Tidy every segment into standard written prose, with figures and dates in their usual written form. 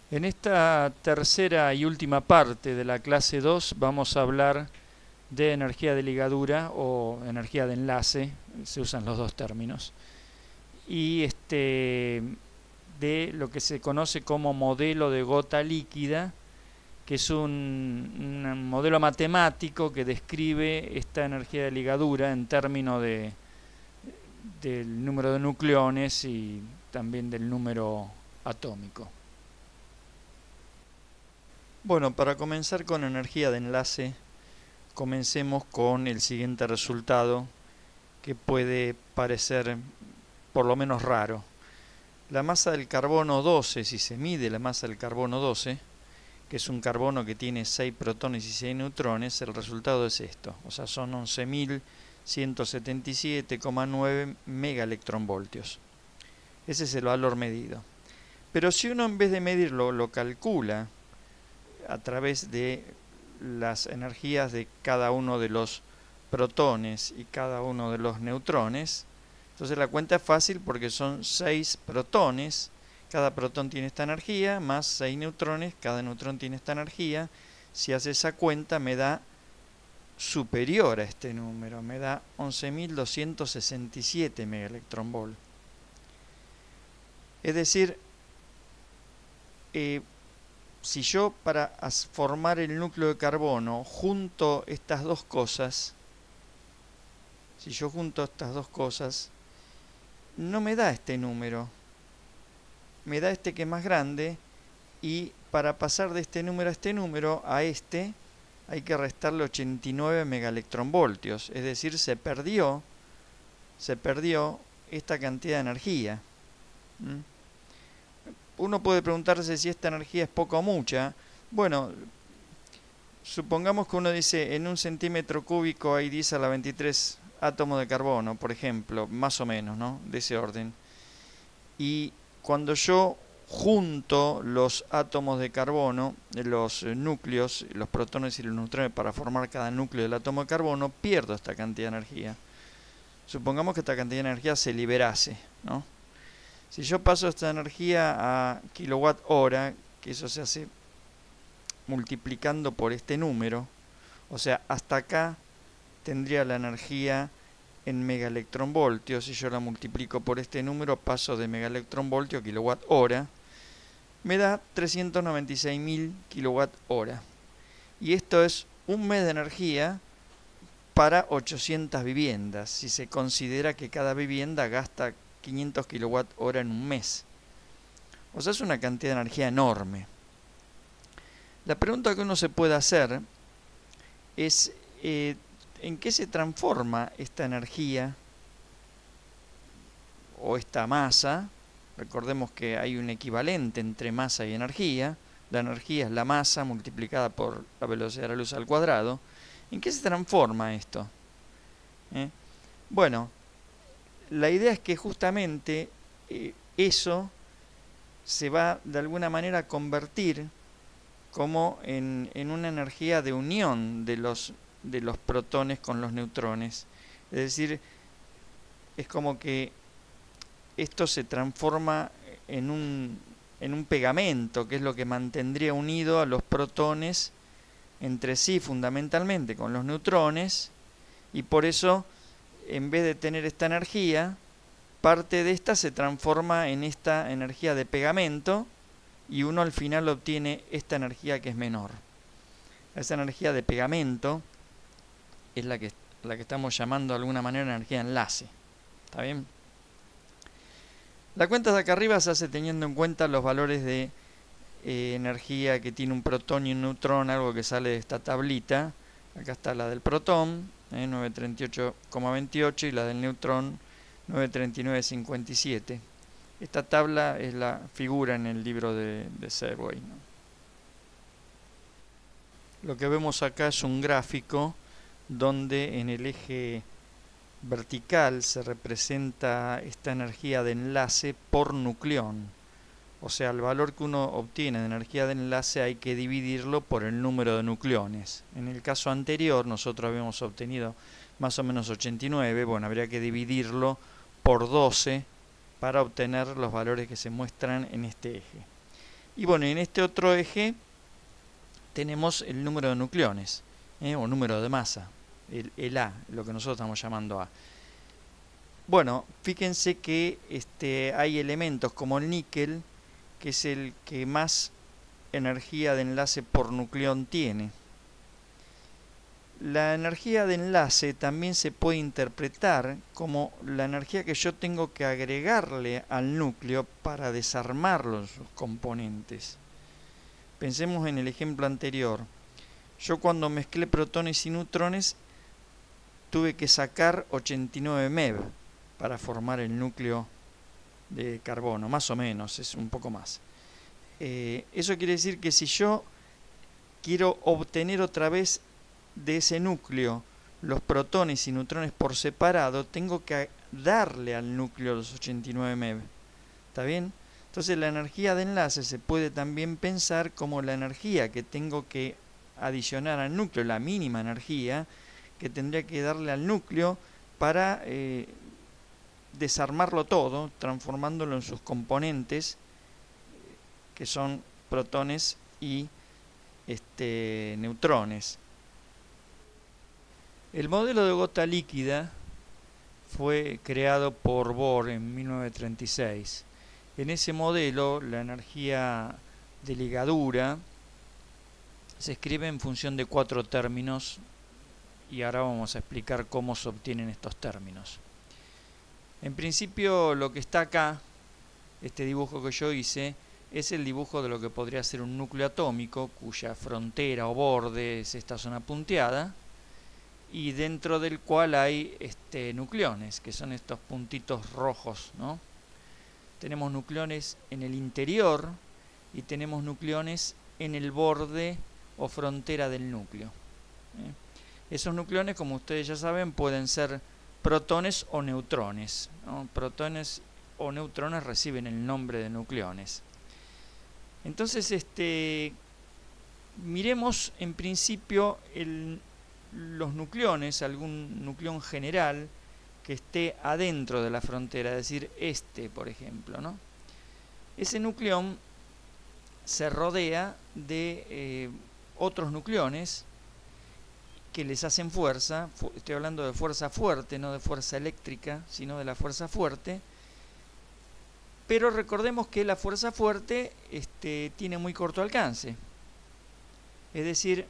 En esta tercera y última parte de la clase 2 vamos a hablar de energía de ligadura o energía de enlace, se usan los dos términos, y de lo que se conoce como modelo de gota líquida, que es un modelo matemático que describe esta energía de ligadura en términos del número de nucleones y también del número atómico. Bueno, para comenzar con energía de enlace, comencemos con el siguiente resultado que puede parecer por lo menos raro. La masa del carbono 12, si se mide la masa del carbono 12, que es un carbono que tiene 6 protones y 6 neutrones, el resultado es esto. O sea, son 11.177,9 megaelectronvoltios. Ese es el valor medido. Pero si uno en vez de medirlo lo calcula a través de las energías de cada uno de los protones y cada uno de los neutrones, entonces la cuenta es fácil porque son 6 protones, cada protón tiene esta energía, más 6 neutrones, cada neutrón tiene esta energía. Si hace esa cuenta me da superior a este número, me da 11.267 megaelectronvolt. Es decir, si yo para formar el núcleo de carbono junto estas dos cosas, no me da este número, me da este que es más grande, y para pasar de este número a este número, a este, hay que restarle 89 megaelectronvoltios, es decir, se perdió esta cantidad de energía. Uno puede preguntarse si esta energía es poca o mucha. Bueno, supongamos que uno dice en un centímetro cúbico hay 10 a la 23 átomos de carbono, por ejemplo, más o menos, ¿no? De ese orden. Y cuando yo junto los átomos de carbono, los núcleos, los protones y los neutrones para formar cada núcleo del átomo de carbono, pierdo esta cantidad de energía. Supongamos que esta cantidad de energía se liberase, ¿no? Si yo paso esta energía a kilowatt hora, que eso se hace multiplicando por este número, o sea, hasta acá tendría la energía en megaelectronvoltios. Si yo la multiplico por este número, paso de megaelectronvoltio a kilowatt hora, me da 396.000 kilowatt hora. Y esto es un mes de energía para 800 viviendas, si se considera que cada vivienda gasta 500 kilowatt hora en un mes. O sea, es una cantidad de energía enorme. La pregunta que uno se puede hacer es ¿en qué se transforma esta energía o esta masa? Recordemos que hay un equivalente entre masa y energía. La energía es la masa multiplicada por la velocidad de la luz al cuadrado. ¿En qué se transforma esto? Bueno, la idea es que justamente eso se va de alguna manera a convertir como en una energía de unión de los protones con los neutrones. Es decir, es como que esto se transforma en un pegamento, que es lo que mantendría unido a los protones entre sí fundamentalmente con los neutrones, y por eso en vez de tener esta energía, parte de esta se transforma en esta energía de pegamento y uno al final obtiene esta energía que es menor. Esa energía de pegamento es la que estamos llamando de alguna manera energía de enlace. ¿Está bien? La cuenta de acá arriba se hace teniendo en cuenta los valores de energía que tiene un protón y un neutrón, algo que sale de esta tablita. Acá está la del protón, 938,28, y la del neutrón, 939,57. Esta tabla es la figura en el libro de Serway, ¿no? Lo que vemos acá es un gráfico donde en el eje vertical se representa esta energía de enlace por nucleón. O sea, el valor que uno obtiene de energía de enlace hay que dividirlo por el número de nucleones. En el caso anterior nosotros habíamos obtenido más o menos 89, bueno, habría que dividirlo por 12 para obtener los valores que se muestran en este eje. Y bueno, en este otro eje tenemos el número de nucleones, o número de masa, el A, lo que nosotros estamos llamando A. Bueno, fíjense que hay elementos como el níquel, que es el que más energía de enlace por nucleón tiene. La energía de enlace también se puede interpretar como la energía que yo tengo que agregarle al núcleo para desarmarlo en sus componentes. Pensemos en el ejemplo anterior. Yo cuando mezclé protones y neutrones tuve que sacar 89 MeV para formar el núcleo de carbono, más o menos, es un poco más. Eso quiere decir que si yo quiero obtener otra vez de ese núcleo los protones y neutrones por separado, tengo que darle al núcleo los 89 MeV. ¿Está bien? Entonces la energía de enlace se puede también pensar como la energía que tengo que adicionar al núcleo, la mínima energía que tendría que darle al núcleo para desarmarlo todo, transformándolo en sus componentes, que son protones y neutrones. El modelo de gota líquida fue creado por Bohr en 1936. En ese modelo, la energía de ligadura se escribe en función de 4 términos y ahora vamos a explicar cómo se obtienen estos términos. En principio, lo que está acá, este dibujo que yo hice, es el dibujo de lo que podría ser un núcleo atómico, cuya frontera o borde es esta zona punteada, y dentro del cual hay nucleones, que son estos puntitos rojos, ¿no? Tenemos nucleones en el interior y tenemos nucleones en el borde o frontera del núcleo. Esos nucleones, como ustedes ya saben, pueden ser protones o neutrones, ¿no? Protones o neutrones reciben el nombre de nucleones. Entonces, miremos en principio los nucleones, algún nucleón general que esté adentro de la frontera, es decir, por ejemplo, ¿no? Ese nucleón se rodea de otros nucleones que les hacen fuerza. Estoy hablando de fuerza fuerte, no de fuerza eléctrica, sino de la fuerza fuerte. Pero recordemos que la fuerza fuerte tiene muy corto alcance. Es decir,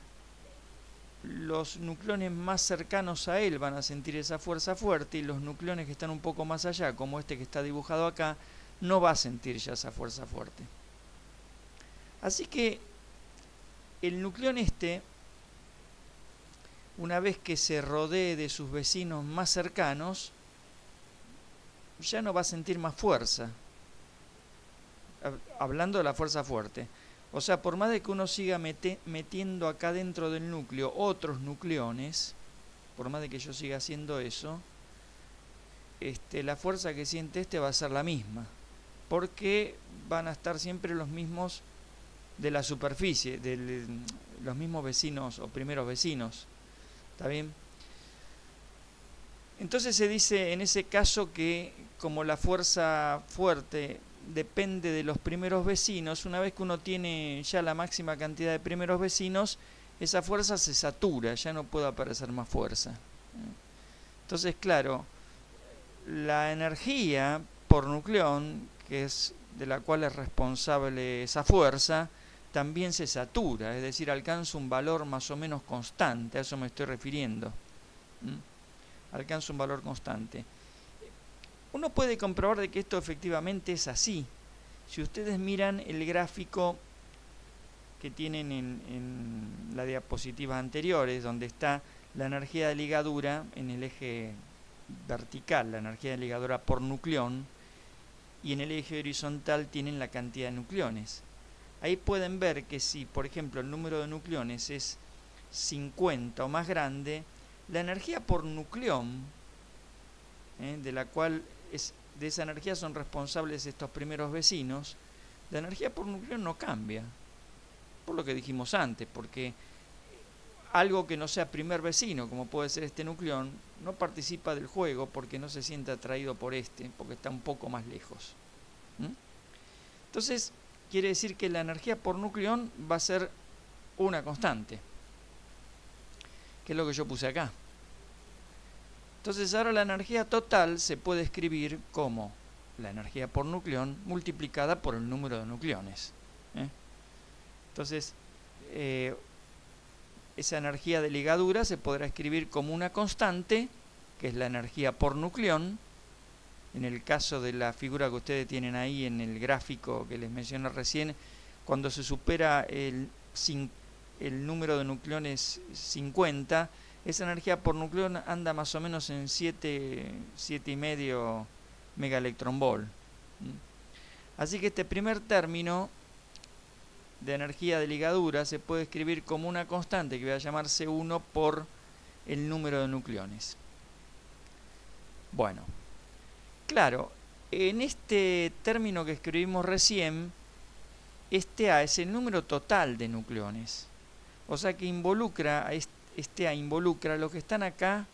los nucleones más cercanos a él van a sentir esa fuerza fuerte y los nucleones que están un poco más allá, como este que está dibujado acá, no va a sentir ya esa fuerza fuerte. Así que el nucleón una vez que se rodee de sus vecinos más cercanos, ya no va a sentir más fuerza. Hablando de la fuerza fuerte. O sea, por más de que uno siga metiendo acá dentro del núcleo otros nucleones, por más de que yo siga haciendo eso, la fuerza que siente va a ser la misma. Porque van a estar siempre los mismos de la superficie, los mismos vecinos o primeros vecinos. ¿Está bien? Entonces se dice en ese caso que como la fuerza fuerte depende de los primeros vecinos, una vez que uno tiene ya la máxima cantidad de primeros vecinos, esa fuerza se satura, ya no puede aparecer más fuerza. Entonces, claro, la energía por nucleón, que es de la cual es responsable esa fuerza, también se satura, es decir, alcanza un valor más o menos constante, a eso me estoy refiriendo. Alcanza un valor constante. Uno puede comprobar de que esto efectivamente es así. Si ustedes miran el gráfico que tienen en las diapositivas anteriores, donde está la energía de ligadura en el eje vertical, la energía de ligadura por nucleón, y en el eje horizontal tienen la cantidad de nucleones. Ahí pueden ver que si, por ejemplo, el número de nucleones es 50 o más grande, la energía por nucleón, de la cual de esa energía son responsables estos primeros vecinos, la energía por nucleón no cambia, por lo que dijimos antes, porque algo que no sea primer vecino, como puede ser este nucleón, no participa del juego porque no se siente atraído por porque está un poco más lejos. Entonces, quiere decir que la energía por nucleón va a ser una constante, que es lo que yo puse acá. Entonces ahora la energía total se puede escribir como la energía por nucleón multiplicada por el número de nucleones. Entonces, esa energía de ligadura se podrá escribir como una constante, que es la energía por nucleón. En el caso de la figura que ustedes tienen ahí en el gráfico que les mencioné recién, cuando se supera el número de nucleones 50, esa energía por nucleón anda más o menos en 7,5 megaelectronvolt. Así que este primer término de energía de ligadura se puede escribir como una constante que va a llamarse 1 por el número de nucleones. Bueno, claro, en este término que escribimos recién, este A es el número total de nucleones. O sea que involucra, este A involucra los que están acá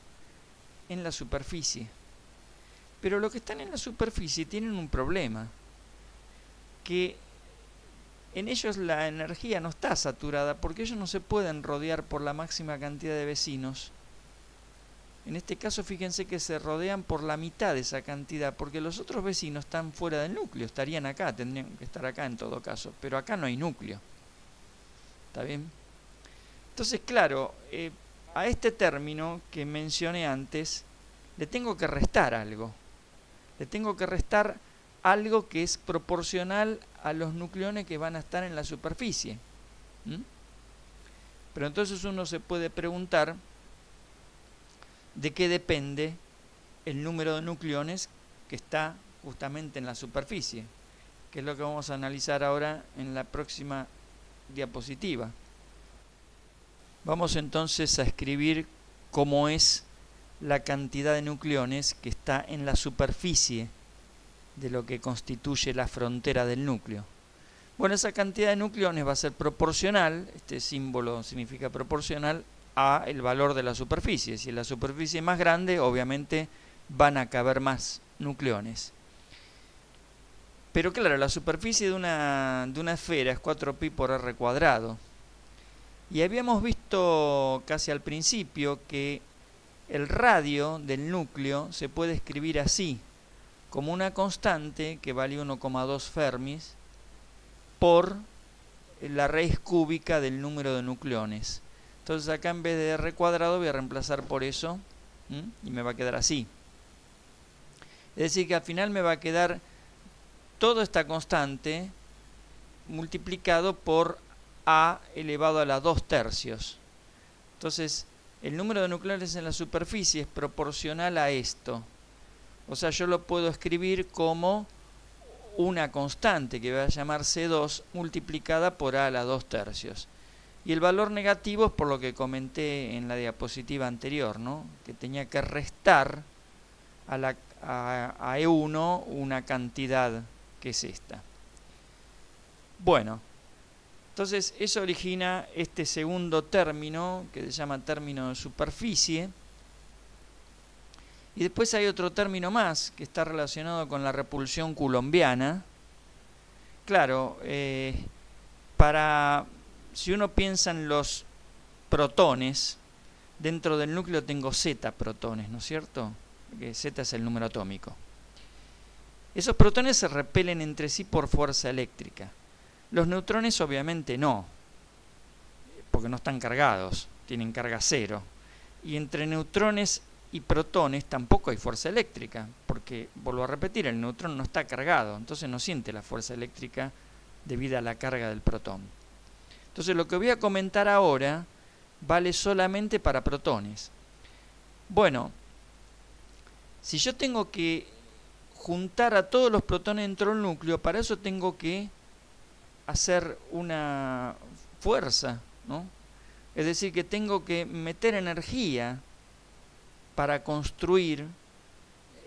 en la superficie. Pero los que están en la superficie tienen un problema, que en ellos la energía no está saturada porque ellos no se pueden rodear por la máxima cantidad de vecinos. En este caso fíjense que se rodean por la mitad de esa cantidad, porque los otros vecinos están fuera del núcleo, estarían acá, tendrían que estar acá en todo caso, pero acá no hay núcleo. ¿Está bien? Entonces, claro, a este término que mencioné antes, le tengo que restar algo. Le tengo que restar algo que es proporcional a los nucleones que van a estar en la superficie. Pero entonces uno se puede preguntar de qué depende el número de nucleones que está justamente en la superficie, que es lo que vamos a analizar ahora en la próxima diapositiva. Vamos entonces a escribir cómo es la cantidad de nucleones que está en la superficie de lo que constituye la frontera del núcleo. Bueno, esa cantidad de nucleones va a ser proporcional, este símbolo significa proporcional, a el valor de la superficie. Si la superficie es más grande, obviamente van a caber más nucleones. Pero claro, la superficie de una esfera es 4pi por r cuadrado. Y habíamos visto casi al principio que el radio del núcleo se puede escribir así, como una constante que vale 1,2 Fermis por la raíz cúbica del número de nucleones. Entonces acá en vez de r cuadrado voy a reemplazar por eso y me va a quedar así. Es decir que al final me va a quedar toda esta constante multiplicado por a elevado a la 2/3. Entonces el número de nucleones en la superficie es proporcional a esto. O sea, yo lo puedo escribir como una constante que va a llamarse 2 multiplicada por a la 2/3. Y el valor negativo es por lo que comenté en la diapositiva anterior, ¿no? Que tenía que restar a E1 una cantidad que es esta. Bueno, entonces eso origina este segundo término que se llama término de superficie. Y después hay otro término más que está relacionado con la repulsión coulombiana. Claro, si uno piensa en los protones, dentro del núcleo tengo z protones, ¿no es cierto? Porque z es el número atómico. Esos protones se repelen entre sí por fuerza eléctrica. Los neutrones obviamente no, porque no están cargados, tienen carga cero. Y entre neutrones y protones tampoco hay fuerza eléctrica, porque, vuelvo a repetir, el neutrón no está cargado, entonces no siente la fuerza eléctrica debido a la carga del protón. Entonces lo que voy a comentar ahora vale solamente para protones. Bueno, si yo tengo que juntar a todos los protones dentro del núcleo, para eso tengo que hacer una fuerza, ¿no? Es decir, que tengo que meter energía para construir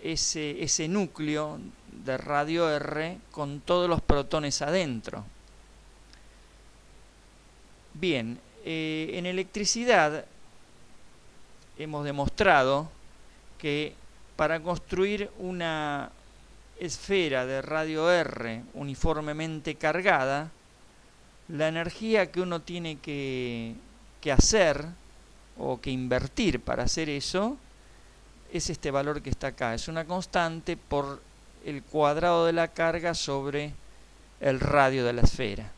ese núcleo de radio R con todos los protones adentro. Bien, en electricidad hemos demostrado que para construir una esfera de radio R uniformemente cargada, la energía que uno tiene que hacer o que invertir para hacer eso es este valor que está acá. Es una constante por el cuadrado de la carga sobre el radio de la esfera.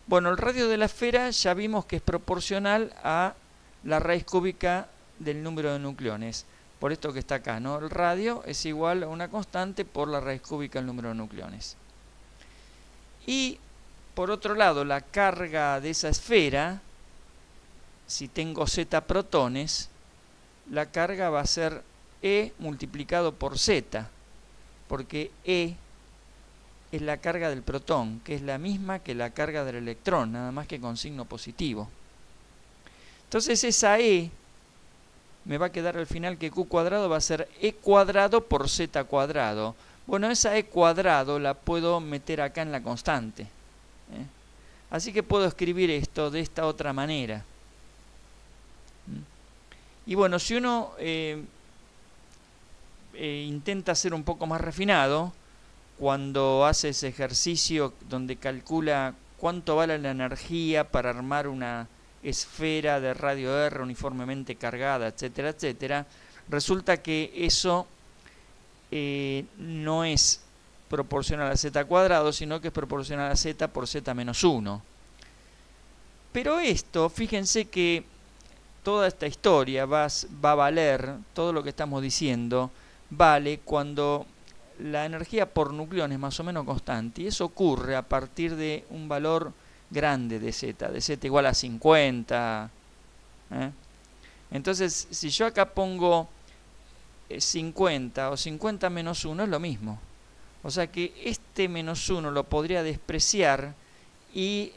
Bueno, el radio de la esfera ya vimos que es proporcional a la raíz cúbica del número de nucleones. Por esto que está acá, ¿no? El radio es igual a una constante por la raíz cúbica del número de nucleones. Y por otro lado, la carga de esa esfera, si tengo z protones, la carga va a ser E multiplicado por Z, porque E es la carga del protón, que es la misma que la carga del electrón, nada más que con signo positivo. Entonces esa E me va a quedar al final que Q cuadrado va a ser E cuadrado por Z cuadrado. Bueno, esa E cuadrado la puedo meter acá en la constante. Así que puedo escribir esto de esta otra manera. Y bueno, si uno intenta ser un poco más refinado, cuando hace ese ejercicio donde calcula cuánto vale la energía para armar una esfera de radio R uniformemente cargada, etcétera, etcétera, resulta que eso no es proporcional a z cuadrado, sino que es proporcional a z por z menos 1. Pero esto, fíjense que toda esta historia va a valer, todo lo que estamos diciendo, vale cuando la energía por nucleón es más o menos constante, y eso ocurre a partir de un valor grande de z igual a 50. Entonces, si yo acá pongo 50 o 50 menos 1 es lo mismo. O sea que este menos 1 lo podría despreciar y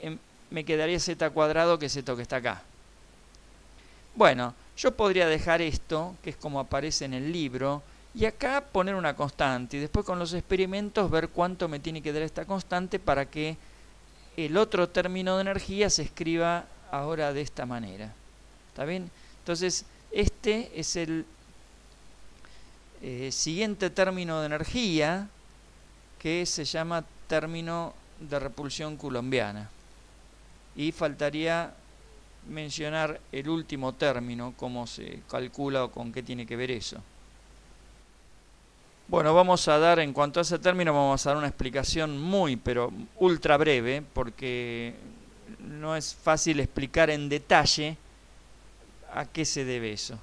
me quedaría z cuadrado, que es esto que está acá. Bueno, yo podría dejar esto, que es como aparece en el libro, y acá poner una constante, y después con los experimentos ver cuánto me tiene que dar esta constante para que el otro término de energía se escriba ahora de esta manera. ¿Está bien? Entonces, este es el siguiente término de energía, que se llama término de repulsión coulombiana. Y faltaría mencionar el último término, cómo se calcula o con qué tiene que ver eso. Bueno, vamos a dar, en cuanto a ese término, vamos a dar una explicación muy, pero ultra breve, porque no es fácil explicar en detalle a qué se debe eso.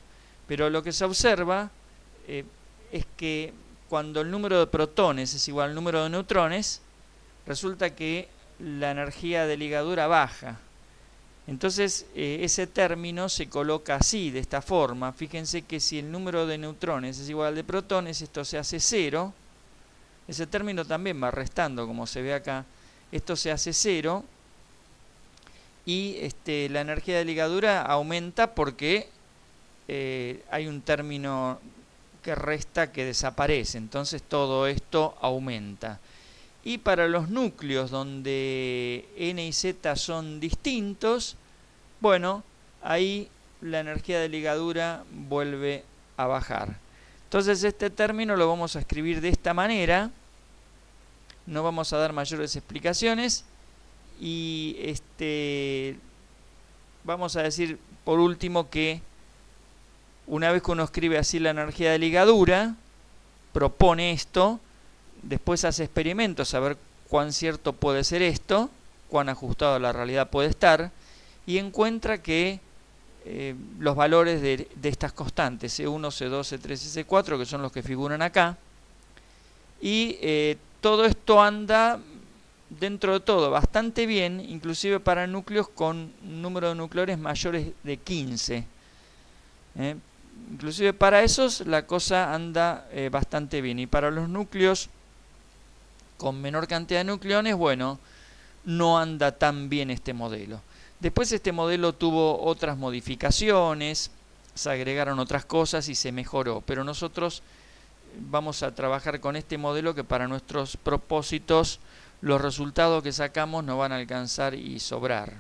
Pero lo que se observa es que cuando el número de protones es igual al número de neutrones, resulta que la energía de ligadura baja. Entonces ese término se coloca así, de esta forma. Fíjense que si el número de neutrones es igual al de protones, esto se hace 0. Ese término también va restando, como se ve acá. Esto se hace 0. Y la energía de ligadura aumenta porque hay un término que resta, que desaparece. Entonces todo esto aumenta. Y para los núcleos donde N y Z son distintos, bueno, ahí la energía de ligadura vuelve a bajar. Entonces este término lo vamos a escribir de esta manera. No vamos a dar mayores explicaciones. Y vamos a decir por último que una vez que uno escribe así la energía de ligadura, propone esto. Después hace experimentos a ver cuán cierto puede ser esto, cuán ajustado a la realidad puede estar, y encuentra que los valores de estas constantes, C1, C2, C3 y C4, que son los que figuran acá, y todo esto anda dentro de todo bastante bien, inclusive para núcleos con un número de nucleones mayores de 15. Inclusive para esos la cosa anda bastante bien, y para los núcleos con menor cantidad de nucleones, bueno, no anda tan bien este modelo. Después este modelo tuvo otras modificaciones, se agregaron otras cosas y se mejoró, pero nosotros vamos a trabajar con este modelo que para nuestros propósitos los resultados que sacamos nos van a alcanzar y sobrar.